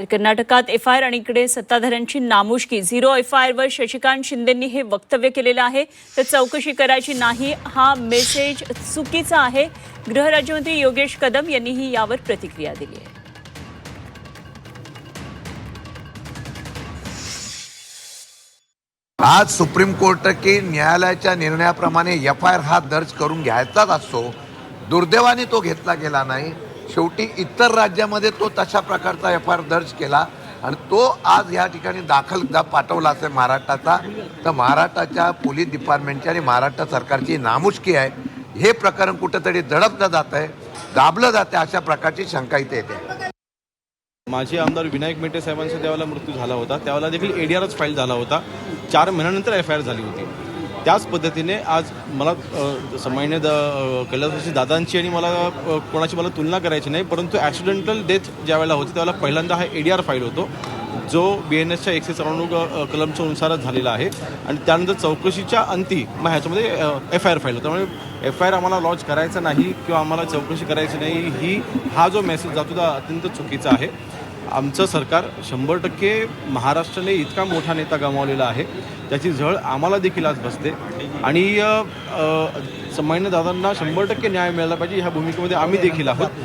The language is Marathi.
तर कर्नाटकात FIR आणि इकडे सत्ताधाऱ्यांची नामुष्की. 0 FIR वर शशिकांत शिंदेंनी हे वक्तव्य केलेलं आहे. तर चौकशी करायची नाही हा मेसेज चुकीचा आहे. गृहराज्यमंत्री योगेश कदम यांनीही यावर प्रतिक्रिया दिली आहे. आज सुप्रीम कोर्ट की न्यायालयाच्या निर्णयाप्रमाणे FIR हा दर्ज करून घ्यायचाच असतो. दुर्दैवाने तो घेतला गेला नाही. शेवटी इतर राज्यामध्ये तो तशा प्रकारचा FIR दर्ज केला आणि तो आज या ठिकाणी दाखल पाठवला असेल महाराष्ट्राचा. तर महाराष्ट्राच्या पोलीस डिपार्टमेंटची आणि महाराष्ट्र सरकारची नामुष्की आहे. हे प्रकरण कुठेतरी दडपलं जात आहे, दाबलं जाते, अशा प्रकारची शंका इथे येते. माजी आमदार विनायक मेटे साहेबांचा त्यावेळेला मृत्यू झाला होता, त्यावेळेला देखील ADRच फाईल झाला होता. 4 महिन्यानंतर FIR झाली होती. त्याच पद्धतीने आज मला सामान्य कैलासवासी दादांची आणि कोणाची मला तुलना करायची नाही, परंतु ॲक्सिडेंटल डेथ ज्या वेळेला होती त्यावेळेला पहिल्यांदा हा ADR फाईल होतो, जो BNSच्या 194 कलमच्या नुसारच झालेला आहे. आणि त्यानंतर चौकशीच्या अंती मग ह्याच्यामध्ये FIR फाईल होतो. त्यामुळे FIR आम्हाला लॉन्च करायचा नाही किंवा आम्हाला चौकशी करायची नाही हा जो मेसेज जातो तो अत्यंत चुकीचा आहे. आमचं सरकार 100% महाराष्ट्राने इतका मोठा नेता गमावलेला आहे, त्याची झळ आम्हाला देखील आज बसते. आणि सामान्य दादांना 100% न्याय मिळाला पाहिजे ह्या भूमिकेमध्ये आम्ही देखील आहोत.